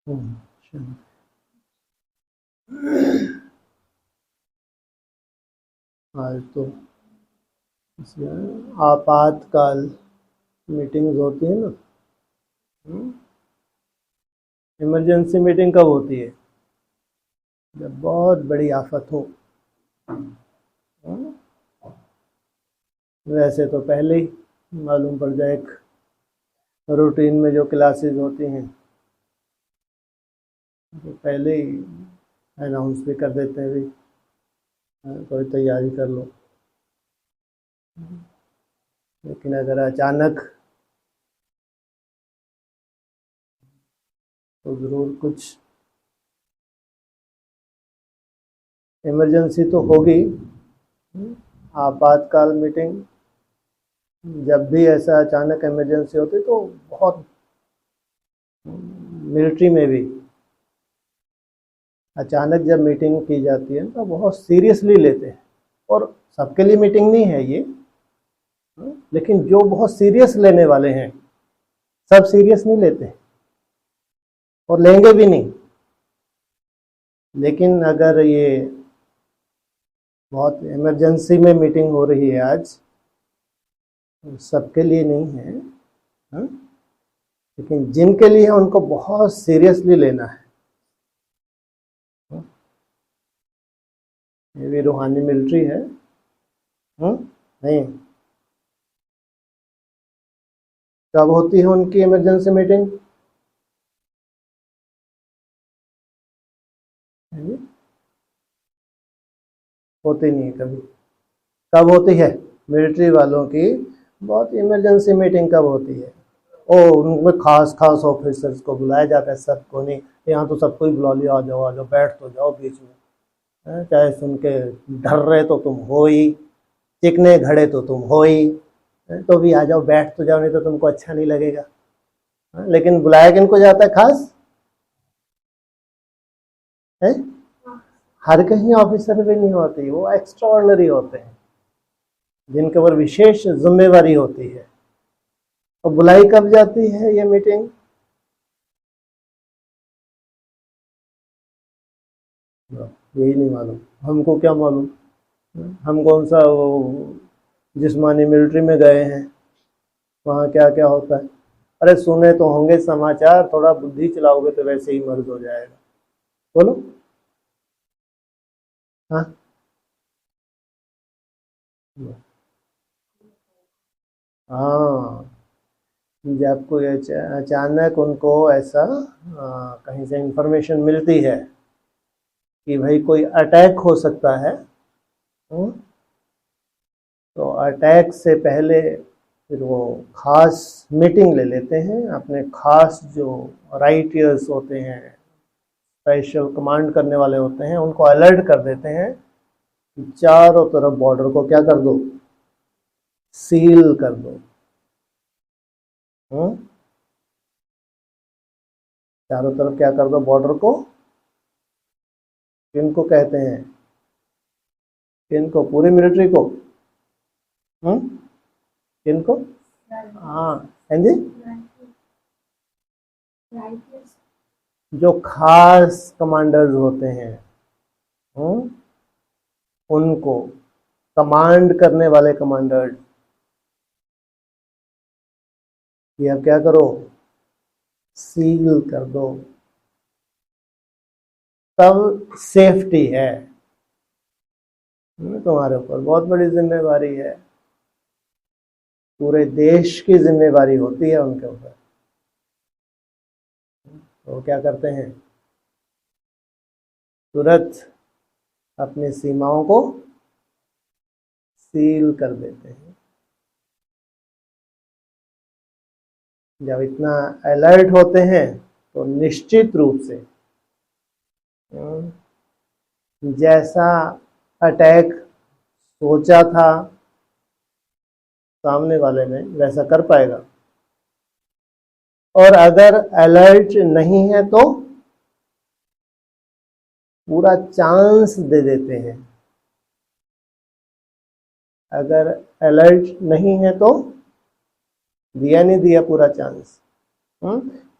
चलो। आज तो इसमें आपातकाल मीटिंग्स होती है ना। इमरजेंसी मीटिंग कब होती है? जब बहुत बड़ी आफत हो। हम्म, वैसे तो पहले ही मालूम पड़ जाए, एक रूटीन में जो क्लासेस होती हैं तो पहले ही अनाउंस भी कर देते हैं, भी कोई तैयारी कर लो। लेकिन अगर अचानक तो ज़रूर कुछ इमरजेंसी तो होगी। आपातकाल मीटिंग जब भी ऐसा अचानक इमरजेंसी होती तो बहुत, मिलिट्री में भी अचानक जब मीटिंग की जाती है तो बहुत सीरियसली लेते हैं। और सबके लिए मीटिंग नहीं है ये, लेकिन जो बहुत सीरियस लेने वाले हैं सब सीरियस नहीं लेते और लेंगे भी नहीं। लेकिन अगर ये बहुत इमरजेंसी में मीटिंग हो रही है आज, सबके लिए नहीं है, हाँ? लेकिन जिनके लिए है उनको बहुत सीरियसली लेना है। ये भी रूहानी मिलिट्री है। नहीं, कब होती है उनकी इमरजेंसी मीटिंग? होती नहीं है कभी। कब होती है मिलिट्री वालों की बहुत इमरजेंसी मीटिंग? कब होती है? ओ, उनमें खास खास ऑफिसर्स को बुलाया जाता है, सबको नहीं। यहाँ तो सबको ही बुला लिया, आ जाओ बैठ तो जाओ बीच में। चाहे सुन के डर रहे तो तुम हो ही, चिकने घड़े तो तुम हो ही, तो भी आ जाओ बैठ तो जाओ, नहीं तो तुमको अच्छा नहीं लगेगा। लेकिन बुलाया किनको जाता है खास है? हर कहीं ऑफिसर भी नहीं होती, वो एक्स्ट्रा ऑर्डिनरी होते हैं जिनके ऊपर विशेष जिम्मेवारी होती है। और बुलाई कब जाती है ये मीटिंग? यही नहीं मालूम, हमको क्या मालूम? हम कौन सा वो जिस्मानी मिलिट्री में गए हैं, वहाँ क्या क्या होता है? अरे सुने तो होंगे समाचार, थोड़ा बुद्धि चलाओगे तो वैसे ही मर्ज हो जाएगा। बोलो। हाँ, हाँ। जब कोई अचानक उनको ऐसा कहीं से इंफॉर्मेशन मिलती है कि भाई कोई अटैक हो सकता है, हम्म, तो अटैक से पहले फिर वो खास मीटिंग ले लेते हैं। अपने खास जो राइटियर्स होते हैं, स्पेशल कमांड करने वाले होते हैं, उनको अलर्ट कर देते हैं कि चारों तरफ बॉर्डर को क्या कर दो, सील कर दो। हम्म, चारों तरफ क्या कर दो, बॉर्डर को। किनको कहते हैं? किनको? पूरी मिलिट्री को? हम्म, किनको? हाँ, हाँ जी। जो खास कमांडर्स होते हैं, हम्म, उनको, कमांड करने वाले कमांडर, ये अब क्या करो, सील कर दो। तब सेफ्टी है। तुम्हारे ऊपर बहुत बड़ी जिम्मेवारी है, पूरे देश की जिम्मेवारी होती है उनके ऊपर। तो क्या करते हैं, तुरंत अपनी सीमाओं को सील कर देते हैं। जब इतना अलर्ट होते हैं तो निश्चित रूप से जैसा अटैक सोचा था सामने वाले ने वैसा कर पाएगा। और अगर अलर्ट नहीं है तो पूरा चांस दे देते हैं। अगर अलर्ट नहीं है तो दिया नहीं दिया पूरा चांस।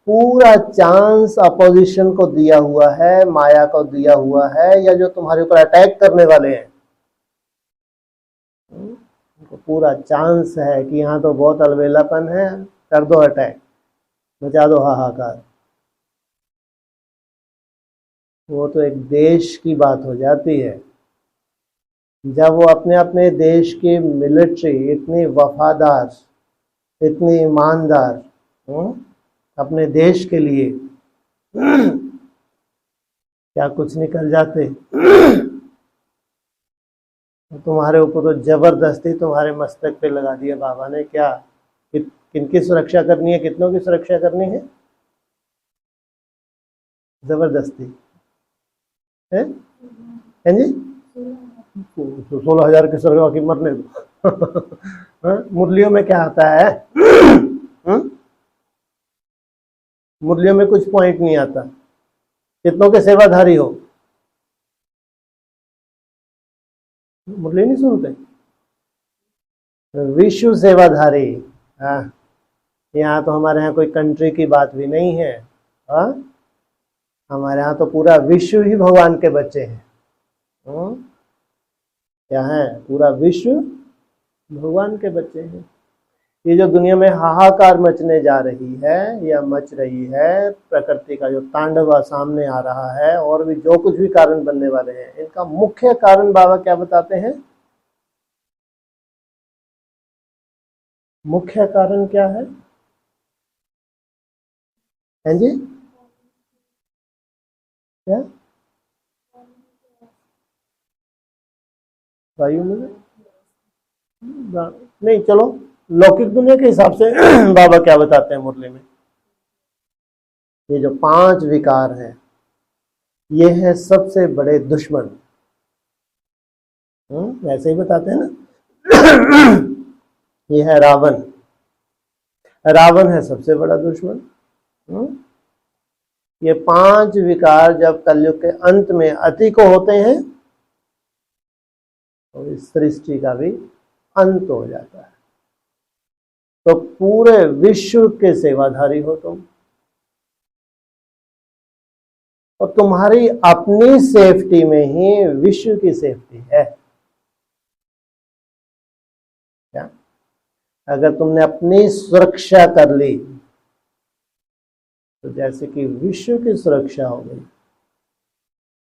पूरा चांस अपोजिशन को दिया हुआ है, माया को दिया हुआ है, या जो तुम्हारे ऊपर अटैक करने वाले हैं उनको पूरा चांस है कि यहाँ तो बहुत अलबेलापन है, कर दो अटैक, मचा दो हाहाकार। वो तो एक देश की बात हो जाती है। जब वो अपने अपने देश की मिलिट्री इतनी वफादार, इतनी ईमानदार, अपने देश के लिए क्या कुछ निकल जाते। तुम्हारे ऊपर तो जबरदस्ती तुम्हारे मस्तक पे लगा दिया बाबा ने। क्या किनकी सुरक्षा करनी है, कितनों की सुरक्षा करनी है? जबरदस्ती है जी। 16,000 की सुरक्षा की मरने दो। मुरलियों में क्या आता है? मुरलियों में कुछ पॉइंट नहीं आता। कितनों के सेवाधारी हो? मुरली नहीं सुनते? विश्व सेवाधारी। हाँ, यहाँ तो हमारे यहाँ कोई कंट्री की बात भी नहीं है। हाँ, हमारे यहाँ तो पूरा विश्व ही भगवान के बच्चे हैं। क्या है? पूरा विश्व भगवान के बच्चे हैं। ये जो दुनिया में हाहाकार मचने जा रही है या मच रही है, प्रकृति का जो तांडव सामने आ रहा है, और भी जो कुछ भी कारण बनने वाले हैं, इनका मुख्य कारण बाबा क्या बताते हैं? मुख्य कारण क्या है? हैं जी? क्या? वायु में नहीं, चलो लौकिक दुनिया के हिसाब से बाबा क्या बताते हैं मुरली में? ये जो 5 विकार हैं, ये है सबसे बड़े दुश्मन। ऐसे ही बताते हैं ना। ये है रावण। रावण है सबसे बड़ा दुश्मन। ये 5 विकार जब कलयुग के अंत में अति को होते हैं तो इस सृष्टि का भी अंत हो जाता है। तो पूरे विश्व के सेवाधारी हो तुम, और तुम्हारी अपनी सेफ्टी में ही विश्व की सेफ्टी है। क्या? अगर तुमने अपनी सुरक्षा कर ली तो जैसे कि विश्व की सुरक्षा हो गई।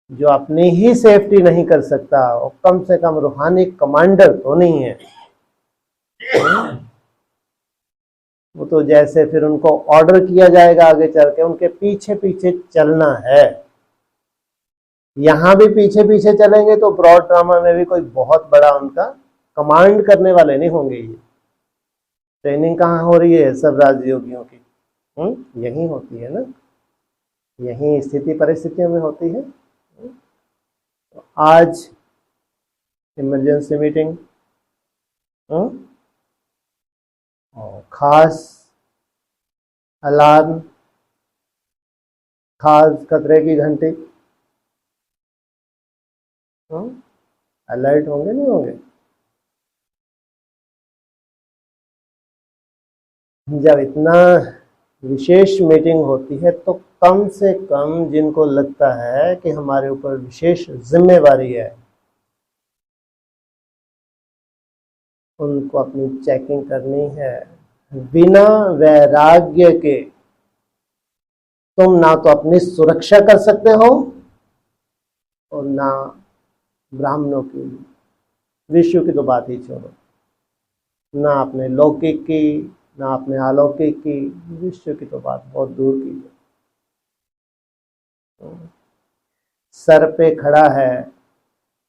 जो अपनी ही सेफ्टी नहीं कर सकता वो कम से कम रूहानी कमांडर तो नहीं है। वो तो जैसे फिर उनको ऑर्डर किया जाएगा आगे चल के, उनके पीछे पीछे चलना है। यहां भी पीछे पीछे चलेंगे तो ब्रॉड ड्रामा में भी कोई बहुत बड़ा उनका कमांड करने वाले नहीं होंगे। ये ट्रेनिंग कहाँ हो रही है सब राजयोगियों की? यही होती है ना, यही स्थिति परिस्थितियों में होती है। तो आज इमरजेंसी मीटिंग, और खास अलार्म, खास खतरे की घंटी। अलर्ट होंगे नहीं होंगे? जब इतना विशेष मीटिंग होती है तो कम से कम जिनको लगता है कि हमारे ऊपर विशेष जिम्मेवारी है, उनको अपनी चेकिंग करनी है। बिना वैराग्य के तुम ना तो अपनी सुरक्षा कर सकते हो और ना ब्राह्मणों की, विश्व की तो बात ही छोड़ो, ना अपने लौकिक की, ना अपने अलौकिक की, विश्व की तो बात बहुत दूर की है। सर पे खड़ा है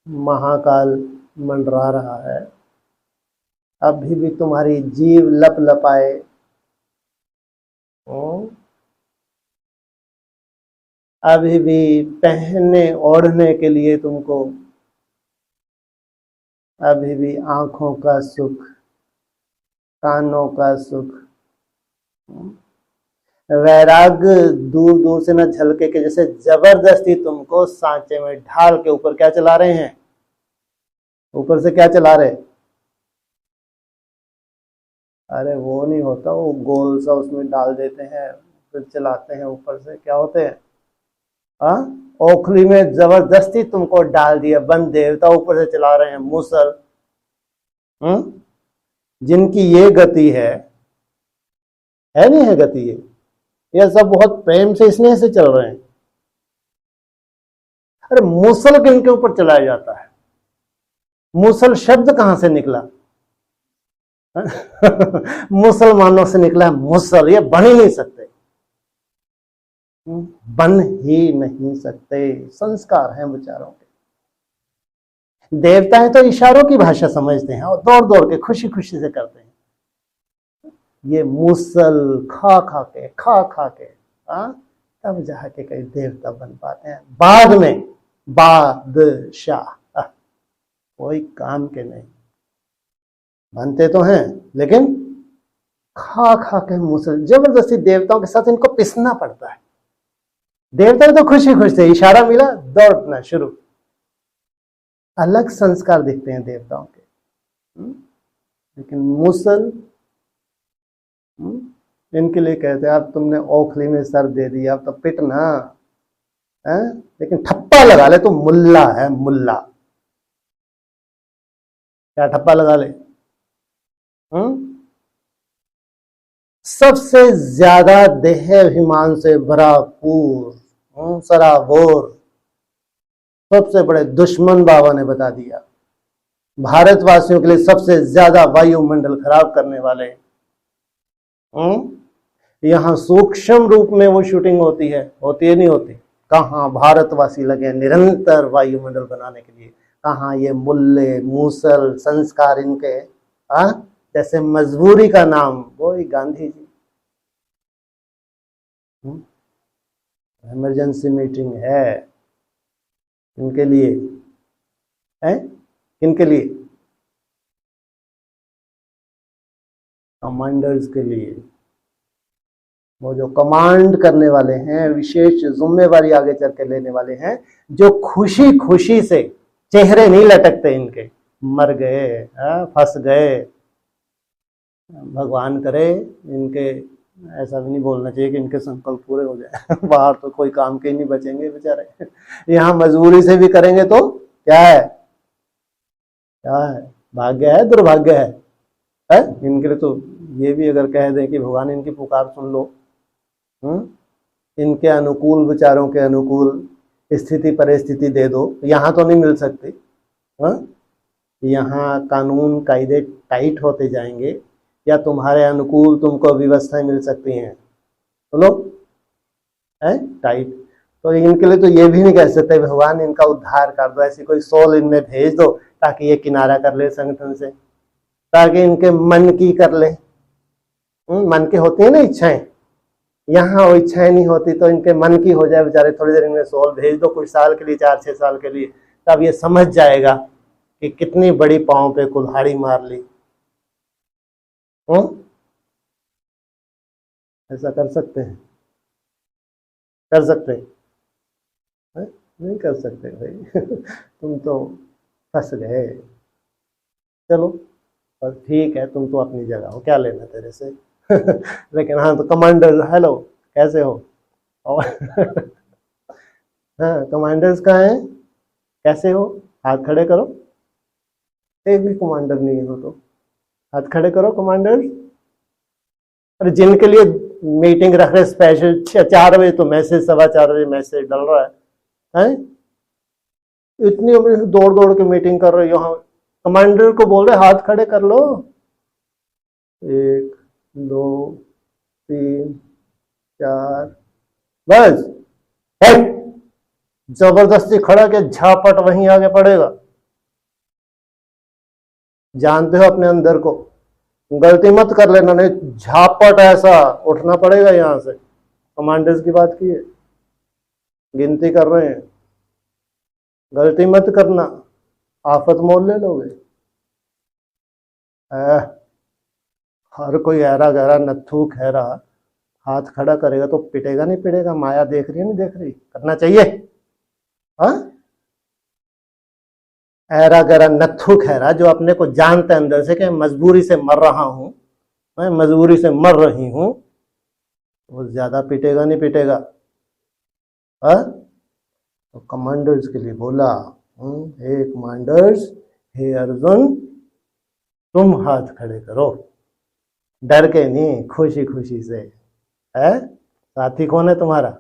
महाकाल, मंडरा रहा है। अभी भी तुम्हारी जीव लप लपाए, अभी भी पहनने ओढ़ने के लिए तुमको अभी भी आंखों का सुख, कानों का सुख, वैराग्य दूर दूर से न झलके के जैसे जबरदस्ती तुमको सांचे में ढाल के ऊपर क्या चला रहे हैं? ऊपर से क्या चला रहे? अरे वो नहीं होता, वो गोल सा उसमें डाल देते हैं, फिर चलाते हैं ऊपर से, क्या होते हैं, हाँ, ओखली में जबरदस्ती तुमको डाल दिया, बंद देवता ऊपर से चला रहे हैं मूसल। जिनकी ये गति है नहीं है गति, ये सब बहुत प्रेम से स्नेह से चल रहे हैं। अरे मूसल किनके ऊपर चलाया जाता है? मूसल शब्द कहां से निकला? मुसलमानों से निकला है मूसल, ये बन ही नहीं सकते, बन ही नहीं सकते, संस्कार हैं विचारों के। देवताएं तो इशारों की भाषा समझते हैं और दौड़ दौड़ के खुशी खुशी से करते हैं। ये मूसल खा खा के तब जाके कई देवता बन पाते हैं, बाद में बादशाह कोई काम के नहीं, बनते तो हैं लेकिन खा के मूसल, जबरदस्ती देवताओं के साथ इनको पिसना पड़ता है। देवता तो खुशी खुश थे, इशारा मिला दौड़ना शुरू। अलग संस्कार दिखते हैं देवताओं के, लेकिन मूसल इनके लिए कहते हैं, अब तुमने ओखली में सर दे दिया, अब तो पिटना है, लेकिन ठप्पा लगा ले तो मुल्ला है, मुल्ला। क्या ठप्पा लगा ले? सबसे ज्यादा देहाभिमान से भरपूर, सराबोर, सबसे बड़े दुश्मन बाबा ने बता दिया, भारतवासियों के लिए सबसे ज्यादा वायुमंडल खराब करने वाले। यहां सूक्ष्म रूप में वो शूटिंग होती है नहीं होती? कहां भारतवासी लगे निरंतर वायुमंडल बनाने के लिए, कहां ये मुल्ले मूसल संस्कार इनके, जैसे मजबूरी का नाम, वो ही गांधी जी। इमरजेंसी मीटिंग है इनके लिए, है किनके लिए? कमांडर्स के लिए। वो जो कमांड करने वाले हैं, विशेष जिम्मेवारी आगे चल के लेने वाले हैं, जो खुशी खुशी से, चेहरे नहीं लटकते इनके, मर गए, फंस गए, भगवान करे इनके, ऐसा भी नहीं बोलना चाहिए कि इनके संकल्प पूरे हो जाए। बाहर तो कोई काम के ही नहीं बचेंगे बेचारे, यहाँ मजबूरी से भी करेंगे तो क्या है, भाग्य है दुर्भाग्य है? इनके लिए तो ये भी अगर कह दें कि भगवान इनकी पुकार सुन लो, इनके अनुकूल विचारों के अनुकूल स्थिति परिस्थिति दे दो, यहाँ तो नहीं मिल सकती। यहाँ कानून कायदे टाइट होते जाएंगे, या तुम्हारे अनुकूल तुमको व्यवस्थाएं मिल सकती हैं, सुनो, टाइट। तो इनके लिए तो ये भी नहीं कह सकते भगवान इनका उद्धार कर दो, ऐसी कोई सोल इनमें भेज दो ताकि ये किनारा कर ले संगठन से, ताकि इनके मन की कर ले। मन की होती है ना इच्छाएं, यहाँ वो इच्छाएं नहीं होती तो इनके मन की हो जाए बेचारे, थोड़ी देर इनमें सोल भेज दो कुछ साल के लिए, 4-6 साल के लिए, तब ये समझ जाएगा कि कितनी बड़ी पांव पे कुल्हाड़ी मार ली। ऐसा कर सकते हैं? कर सकते हैं? नहीं कर सकते भाई। तुम तो फंस गए। चलो पर ठीक है, तुम तो अपनी जगह हो, क्या लेना तेरे से। लेकिन हाँ, तो कमांडर हेलो, कैसे हो? और हाँ, कमांडर्स कहाँ हैं, कैसे हो? हाथ खड़े करो। एक भी कमांडर नहीं हो तो हाथ खड़े करो कमांडर्स। और जिनके लिए मीटिंग रख रहे स्पेशल 4 बजे, तो मैसेज 4:15 बजे मैसेज डल रहा है? इतनी दौड़ दौड़ के मीटिंग कर रहे हो, यहाँ कमांडर को बोल रहे हाथ खड़े कर लो। 1 2 3 4 बस। जबरदस्ती खड़ा के झापट वहीं आगे पड़ेगा। जानते हो अपने अंदर को, गलती मत कर लेना, नहीं झापट ऐसा उठना पड़ेगा यहां से। कमांडर्स की बात की है, गिनती कर रहे हैं, गलती मत करना, आफत मोल ले लोगे। हर कोई ऐरा गहरा नत्थू खैरा हाथ खड़ा करेगा तो पिटेगा नहीं पिटेगा? माया देख रही है नहीं देख रही? करना चाहिए। ऐरा गहरा नत्थू खैरा जो अपने को जानते अंदर से कि मजबूरी से मर रहा हूं, मैं मजबूरी से मर रही हूं, वो ज्यादा पीटेगा नहीं पीटेगा? हाँ, तो कमांडर्स के लिए बोला, हे कमांडर्स, हे अर्जुन, तुम हाथ खड़े करो, डर के नहीं, खुशी खुशी से। है साथी कौन है तुम्हारा?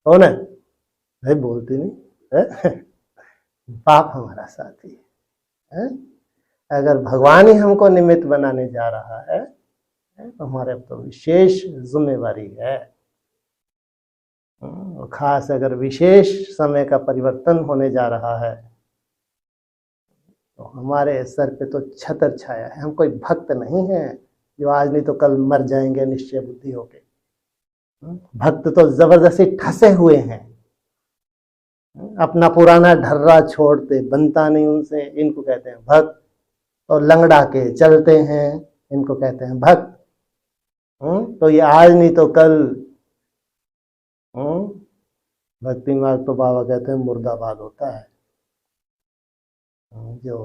कौन है भाई? बोलती नहीं है? बाप हमारा साथी है। अगर भगवान ही हमको निमित्त बनाने जा रहा है तो हमारे तो विशेष जिम्मेवारी है। खास अगर विशेष समय का परिवर्तन होने जा रहा है तो हमारे सर पे तो छतर छाया है। हम कोई भक्त नहीं है जो आज नहीं तो कल मर जाएंगे निश्चय बुद्धि होके। भक्त तो जबरदस्ती ठसे हुए हैं, अपना पुराना ढर्रा छोड़ते, बनता नहीं उनसे, इनको कहते हैं भक्त। और लंगड़ा के चलते हैं, इनको कहते हैं भक्त। तो ये आज नहीं तो कल भक्ति मार्ग तो बाबा कहते हैं मुर्दाबाद होता है। जो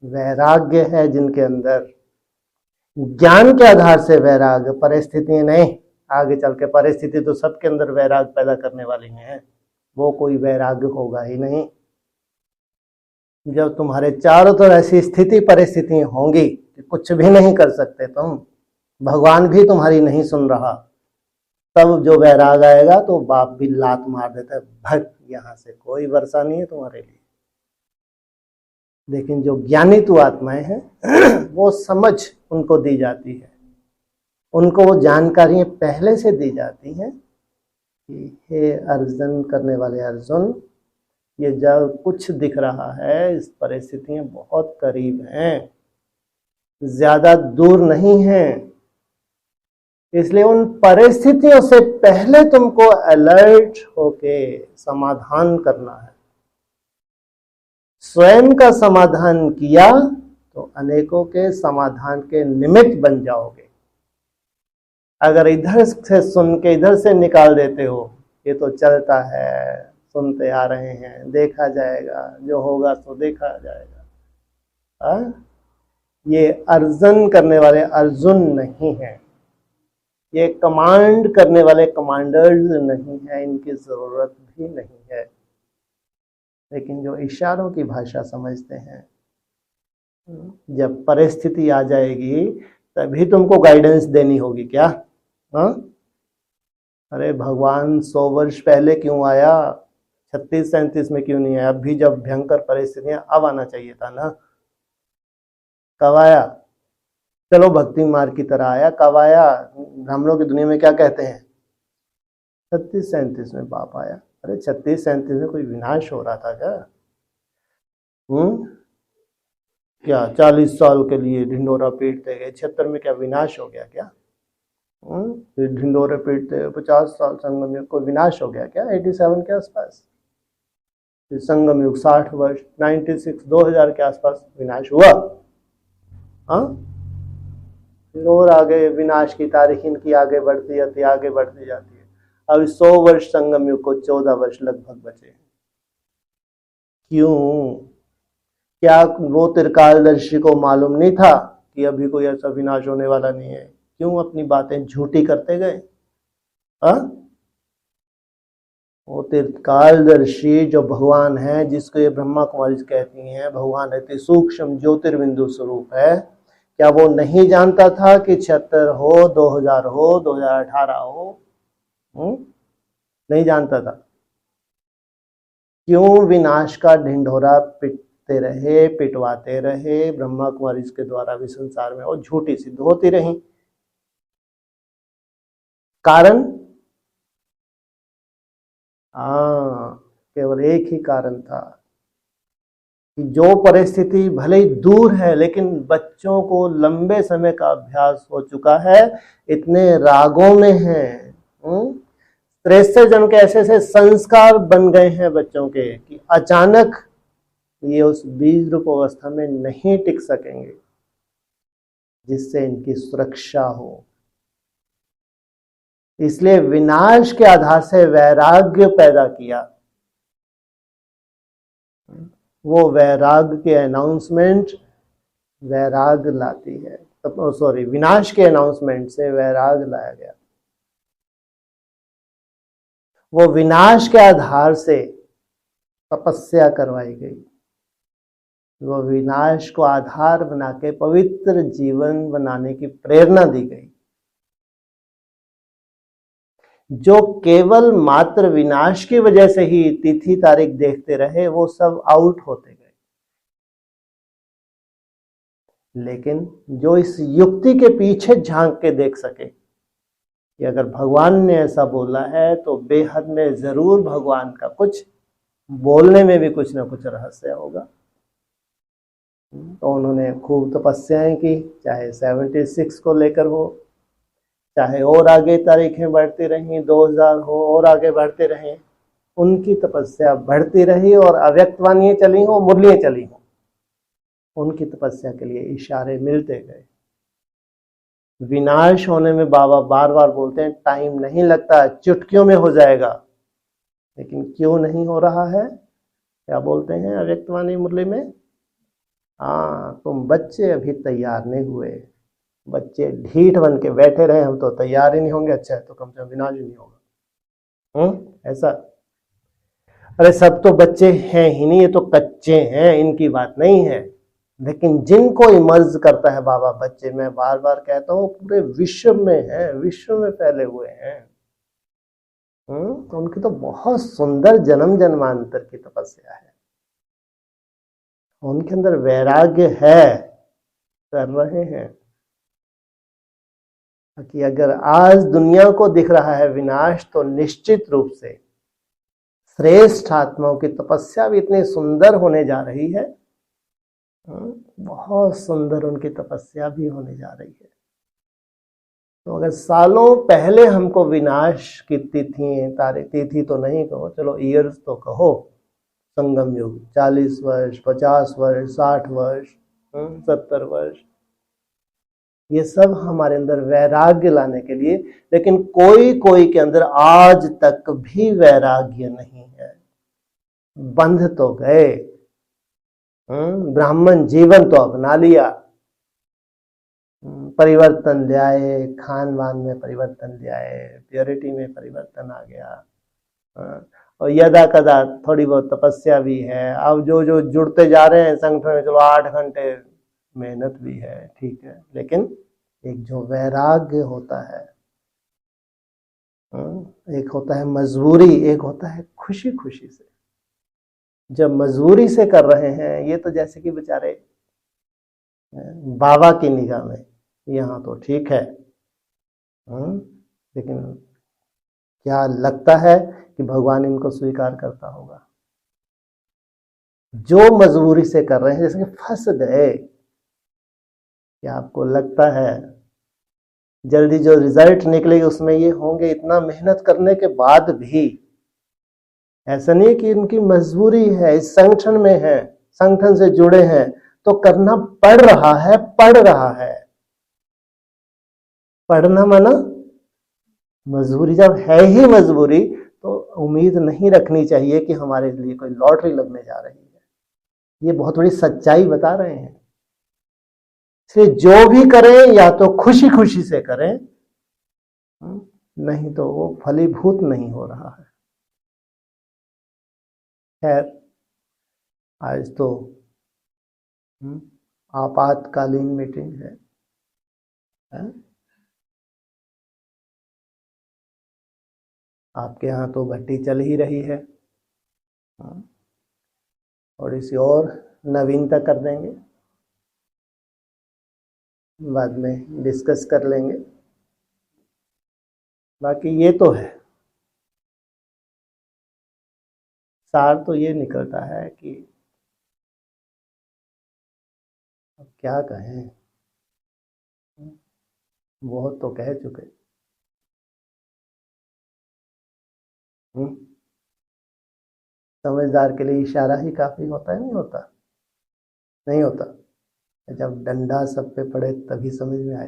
वैराग्य है जिनके अंदर, ज्ञान के आधार से वैराग्य, परिस्थितियां नहीं। आगे चल के परिस्थिति तो सबके अंदर वैराग्य पैदा करने वाली है, वो कोई वैराग्य होगा ही नहीं। जब तुम्हारे चारों तरफ ऐसी स्थिति परिस्थितियां होंगी कि कुछ भी नहीं कर सकते तुम, भगवान भी तुम्हारी नहीं सुन रहा, तब जो वैराग आएगा तो बाप भी लात मार देता है, भग यहां से, कोई वर्षा नहीं है तुम्हारे लिए। लेकिन जो ज्ञानी तु आत्माएं हैं वो समझ उनको दी जाती है, उनको वो जानकारियां पहले से दी जाती हैं कि हे अर्जन करने वाले अर्जुन, ये जब कुछ दिख रहा है, इस परिस्थितियां बहुत करीब हैं, ज्यादा दूर नहीं हैं। इसलिए उन परिस्थितियों से पहले तुमको अलर्ट होके समाधान करना है। स्वयं का समाधान किया तो अनेकों के समाधान के निमित्त बन जाओगे। अगर इधर से सुन के इधर से निकाल देते हो, ये तो चलता है, सुनते आ रहे हैं, देखा जाएगा, जो होगा तो देखा जाएगा, ये अर्जन करने वाले अर्जुन नहीं है, ये कमांड करने वाले कमांडर्स नहीं है, इनकी जरूरत भी नहीं है। लेकिन जो इशारों की भाषा समझते हैं, जब परिस्थिति आ जाएगी तभी तुमको गाइडेंस देनी होगी क्या? हाँ, अरे भगवान 100 वर्ष पहले क्यों आया, 36-37 में क्यों नहीं आया? अभी जब भयंकर परिस्थितियां, अब आना चाहिए था ना। कब आया? चलो भक्ति मार्ग की तरह आया, कब आया? हम लोग की दुनिया में क्या कहते हैं, 36-37 में बाप आया। अरे 36-37 में कोई विनाश हो रहा था क्या? क्या 40 साल के लिए ढिंडोरा पीटते गए, 76 में क्या विनाश हो गया क्या? फिर ढिंडोरे पीटते 50 साल संगम युग, कोई विनाश हो गया क्या? 87 के आसपास। फिर संगम युग 60 वर्ष, 96 2000 के आसपास विनाश हुआ। हाँ, और आगे विनाश की तारीख इनकी आगे बढ़ती जाती है, आगे बढ़ती जाती है। अब 100 वर्ष संगम युग को 14 वर्ष लगभग बचे हैं। क्यों? क्या वो त्रिकालदर्शी को मालूम नहीं था कि अभी कोई ऐसा विनाश होने वाला नहीं है? क्यों अपनी बातें झूठी करते गए? वो त्रिकालदर्शी जो भगवान है, जिसको ये ब्रह्मा कुमारी कहती हैं भगवान है, सूक्ष्म ज्योतिर्बिंदु स्वरूप है, क्या वो नहीं जानता था कि 76 हो, 2000 हो, 2018 हो? नहीं जानता था। क्यों विनाश का ढिंढोरा पिटते रहे, पिटवाते रहे ब्रह्मा कुमारी के द्वारा भी संसार में, और झूठी सिद्ध होती रही? कारण केवल एक ही कारण था कि जो परिस्थिति भले ही दूर है, लेकिन बच्चों को लंबे समय का अभ्यास हो चुका है, इतने रागों में है, 63 जन्म के ऐसे ऐसे संस्कार बन गए हैं बच्चों के कि अचानक ये उस बीज रूप अवस्था में नहीं टिक सकेंगे, जिससे इनकी सुरक्षा हो। इसलिए विनाश के आधार से वैराग्य पैदा किया। वो वैराग्य के अनाउंसमेंट वैराग लाती है, सॉरी, विनाश के अनाउंसमेंट से वैराग लाया गया। वो विनाश के आधार से तपस्या करवाई गई, वो विनाश को आधार बना के पवित्र जीवन बनाने की प्रेरणा दी गई। जो केवल मात्र विनाश की वजह से ही तिथि तारीख देखते रहे वो सब आउट होते गए, लेकिन जो इस युक्ति के पीछे झांक के देख सके कि अगर भगवान ने ऐसा बोला है तो बेहद में जरूर भगवान का कुछ बोलने में भी कुछ ना कुछ रहस्य होगा। तो उन्होंने खूब तपस्याएं की, चाहे 76 को लेकर हो, चाहे और आगे तारीखें बढ़ती रहीं, 2000 हो और आगे बढ़ते रहें, उनकी तपस्या बढ़ती रही और अव्यक्तवाणियां चली हों, मुरलियां चली हों, उनकी तपस्या के लिए इशारे मिलते गए। विनाश होने में बाबा बार बार बोलते हैं टाइम नहीं लगता, चुटकियों में हो जाएगा, लेकिन क्यों नहीं हो रहा है? क्या बोलते हैं अव्यक्तवाणी मुरली में? हाँ, तुम बच्चे अभी तैयार नहीं हुए, बच्चे ढीठ बन के बैठे रहे, हम तो तैयार ही नहीं होंगे, अच्छा है तो कम से कम विनाश ही नहीं होगा। ऐसा? अरे सब तो बच्चे हैं ही नहीं, ये तो कच्चे हैं, इनकी बात नहीं है। लेकिन जिनको इमर्ज करता है बाबा बच्चे, मैं बार बार कहता हूँ पूरे विश्व में है, विश्व में फैले हुए हैं। तो उनकी तो बहुत सुंदर जन्म जन्मांतर की तपस्या है, उनके अंदर वैराग्य है, कर रहे हैं कि अगर आज दुनिया को दिख रहा है विनाश, तो निश्चित रूप से श्रेष्ठ आत्माओं की तपस्या भी इतनी सुंदर होने जा रही है, बहुत सुंदर उनकी तपस्या भी होने जा रही है। तो अगर सालों पहले हमको विनाश की तिथि तो नहीं कहो, चलो ईयर्स तो कहो, संगम युग 40 वर्ष, 50 वर्ष, 60 वर्ष, 70 वर्ष, ये सब हमारे अंदर वैराग्य लाने के लिए। लेकिन कोई कोई के अंदर आज तक भी वैराग्य नहीं है, बंध तो गए, ब्राह्मण जीवन तो अपना लिया, परिवर्तन ले आए, खान पान में परिवर्तन ले आए, प्योरिटी में परिवर्तन आ गया, और यदा कदा थोड़ी बहुत तपस्या भी है। अब जो जो जुड़ते जा रहे हैं संगठन में, चलो 8 घंटे मेहनत भी है, ठीक है, लेकिन एक जो वैराग्य होता है, एक होता है मजबूरी, एक होता है खुशी खुशी से। जब मजबूरी से कर रहे हैं, ये तो जैसे कि बेचारे बाबा की निगाह में यहाँ तो ठीक है, लेकिन क्या लगता है कि भगवान इनको स्वीकार करता होगा? जो मजबूरी से कर रहे हैं, जैसे कि फंस गए, क्या आपको लगता है जल्दी जो रिजल्ट निकलेगी उसमें ये होंगे? इतना मेहनत करने के बाद भी ऐसा नहीं कि इनकी मजबूरी है, इस संगठन में है, संगठन से जुड़े हैं तो करना पड़ रहा है, पड़ रहा है। पढ़ना माना मजबूरी। जब है ही मजबूरी तो उम्मीद नहीं रखनी चाहिए कि हमारे लिए कोई लॉटरी लगने जा रही है। ये बहुत बड़ी सच्चाई बता रहे हैं। इसलिए जो भी करें या तो खुशी खुशी से करें, नहीं तो वो फलीभूत नहीं हो रहा है। खैर, आज तो आपातकालीन मीटिंग है, आपके यहाँ तो भट्टी चल ही रही है, और इसी और नवीनता कर देंगे, बाद में डिस्कस कर लेंगे। बाकी ये तो है, सार तो ये निकलता है कि अब क्या कहें, बहुत तो कह चुके। समझदार के लिए इशारा ही काफी होता है, नहीं होता? नहीं होता? जब डंडा सब पे पड़े तभी समझ में आए।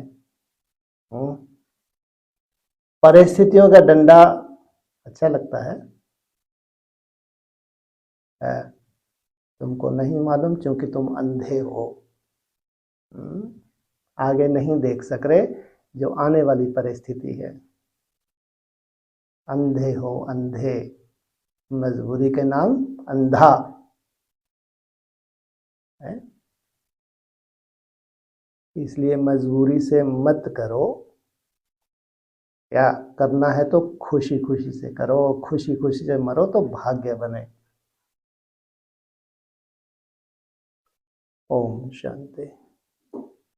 परिस्थितियों का डंडा अच्छा लगता है, तुमको नहीं मालूम क्योंकि तुम अंधे हो, आगे नहीं देख सक रहे जो आने वाली परिस्थिति है। अंधे हो अंधे, मजबूरी के नाम अंधा है, इसलिए मजबूरी से मत करो। क्या करना है तो खुशी खुशी से करो, खुशी खुशी से मरो तो भाग्य बने। ओम शांति।